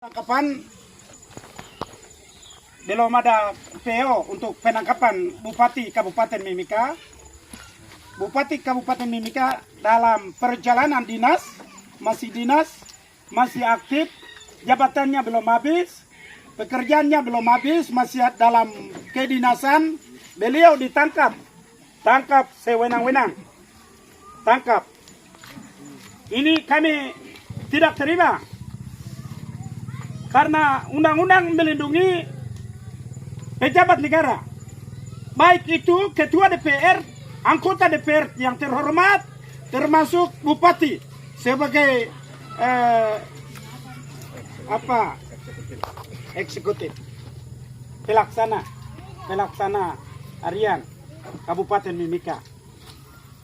Penangkapan belum ada PO untuk penangkapan Bupati Kabupaten Mimika. Bupati Kabupaten Mimika dalam perjalanan dinas, masih aktif, jabatannya belum habis, pekerjaannya belum habis, masih dalam kedinasan. Beliau ditangkap, sewenang-wenang, tangkap. Ini kami tidak terima. Karena undang-undang melindungi pejabat negara. Baik itu ketua DPR, anggota DPR yang terhormat, termasuk bupati sebagai eksekutif, pelaksana harian Kabupaten Mimika.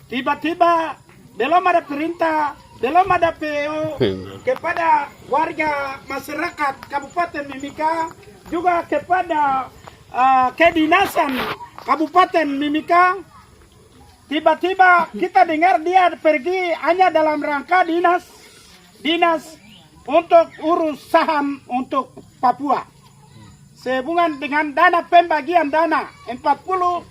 Tiba-tiba belum ada perintah, belum ada PO kepada warga masyarakat Kabupaten Mimika, juga kepada kedinasan Kabupaten Mimika. Tiba-tiba kita dengar dia pergi hanya dalam rangka dinas untuk urus saham untuk Papua. Sehubungan dengan dana pembagian dana 41%.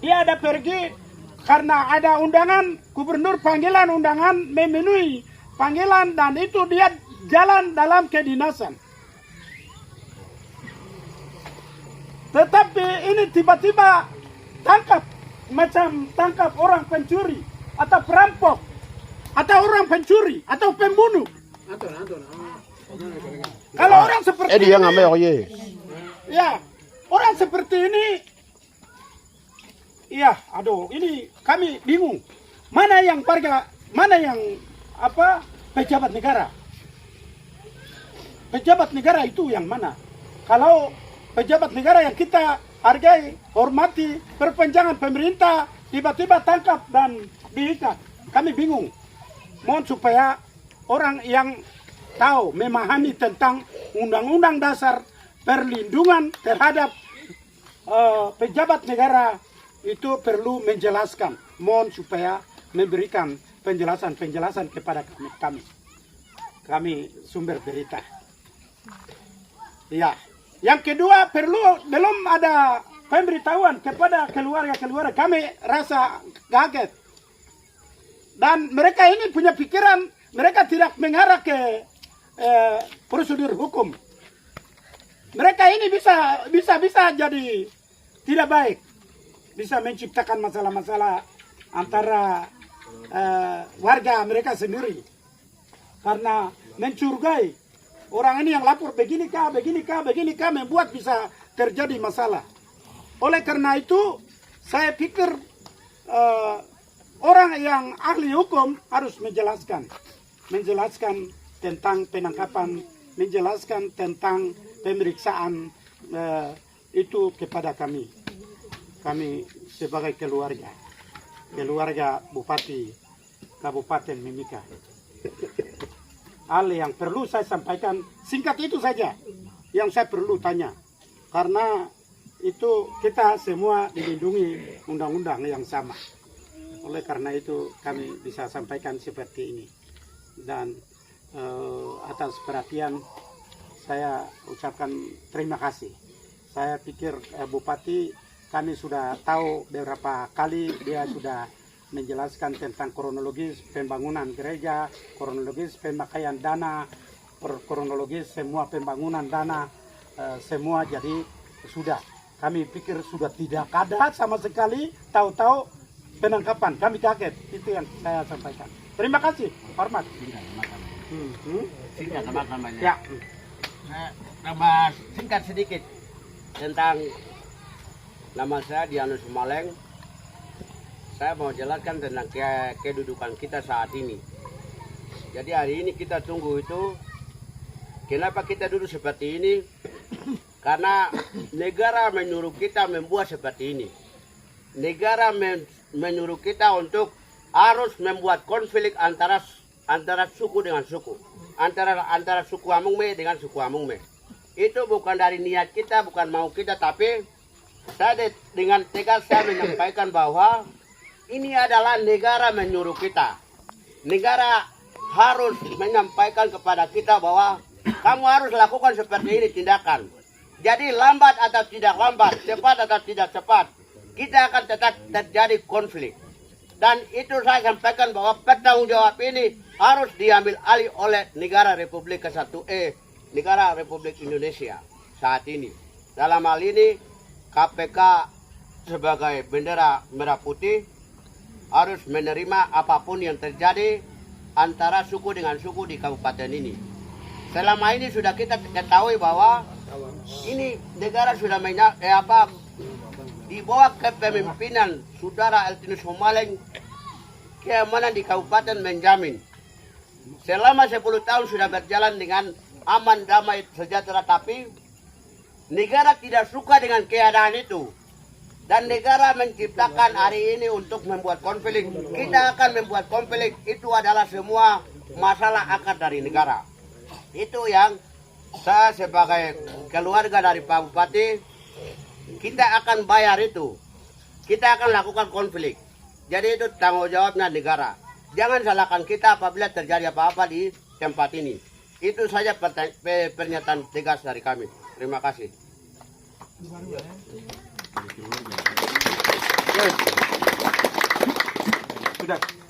Dia ada pergi karena ada undangan, gubernur panggilan undangan, memenuhi panggilan, dan itu dia jalan dalam kedinasan. Tetapi ini tiba-tiba tangkap, macam tangkap orang pencuri, atau perampok, atau orang pencuri, atau pembunuh. Kalau orang seperti ini, ya, orang seperti ini, iya, aduh, ini kami bingung. Mana yang warga, mana yang pejabat negara? Pejabat negara itu yang mana? Kalau pejabat negara yang kita hargai, hormati, perpanjangan pemerintah, tiba-tiba tangkap dan diikat. Kami bingung. Mohon supaya orang yang tahu, memahami tentang undang-undang dasar perlindungan terhadap pejabat negara itu perlu menjelaskan. Mohon supaya memberikan penjelasan kepada kami sumber berita. Ya. Yang kedua, belum ada pemberitahuan kepada keluarga. Kami rasa kaget. Dan mereka ini punya pikiran, mereka tidak mengarah ke prosedur hukum. Mereka ini bisa jadi tidak baik. Bisa menciptakan masalah-masalah antara warga mereka sendiri. Karena mencurigai orang ini yang lapor begini kah, membuat bisa terjadi masalah. Oleh karena itu, saya pikir orang yang ahli hukum harus menjelaskan tentang penangkapan, menjelaskan tentang pemeriksaan itu kepada kami sebagai keluarga Bupati Kabupaten Mimika. Hal yang perlu saya sampaikan singkat itu saja yang saya perlu tanya, karena itu kita semua dilindungi undang-undang yang sama. Oleh karena itu kami bisa sampaikan seperti ini, dan atas perhatian saya ucapkan terima kasih. Saya pikir Bupati, kami sudah tahu beberapa kali dia sudah menjelaskan tentang kronologis pembangunan gereja, kronologis pemakaian dana, kronologis semua pembangunan dana, semua. Jadi sudah, kami pikir sudah tidak ada sama sekali, tahu-tahu penangkapan. Kami kaget, itu yang saya sampaikan. Terima kasih, hormat. Ya. Nama singkat sedikit tentang nama saya Dianus Sumaleng. Saya mau jelaskan tentang kedudukan kita saat ini. Jadi hari ini kita tunggu itu, kenapa kita duduk seperti ini? Karena negara menyuruh kita membuat seperti ini. Negara menyuruh kita untuk harus membuat konflik antara suku dengan suku, antara suku Amungme dengan suku Amungme. Itu bukan dari niat kita, bukan mau kita, tapi saya dengan tegas saya menyampaikan bahwa ini adalah negara menyuruh kita. Negara harus menyampaikan kepada kita bahwa kamu harus lakukan seperti ini tindakan. Jadi lambat atau tidak lambat, cepat atau tidak cepat, kita akan tetap terjadi konflik. Dan itu saya sampaikan bahwa bertanggung jawab ini harus diambil alih oleh negara Republik Kesatuan negara Republik Indonesia saat ini. Dalam hal ini KPK sebagai bendera merah putih harus menerima apapun yang terjadi antara suku dengan suku di kabupaten ini. Selama ini sudah kita ketahui bahwa ini negara sudah di bawah kepemimpinan Saudara Eltinus Hummaleng, keamanan di kabupaten menjamin. Selama 10 tahun sudah berjalan dengan aman, damai, sejahtera, tapi negara tidak suka dengan keadaan itu. Dan negara menciptakan hari ini untuk membuat konflik. Kita akan membuat konflik, itu adalah semua masalah akar dari negara. Itu yang saya sebagai keluarga dari Pak Bupati, kita akan bayar itu. Kita akan lakukan konflik. Jadi itu tanggung jawabnya negara. Jangan salahkan kita apabila terjadi apa-apa di tempat ini. Itu saja pernyataan tegas dari kami. Terima kasih. Sudah.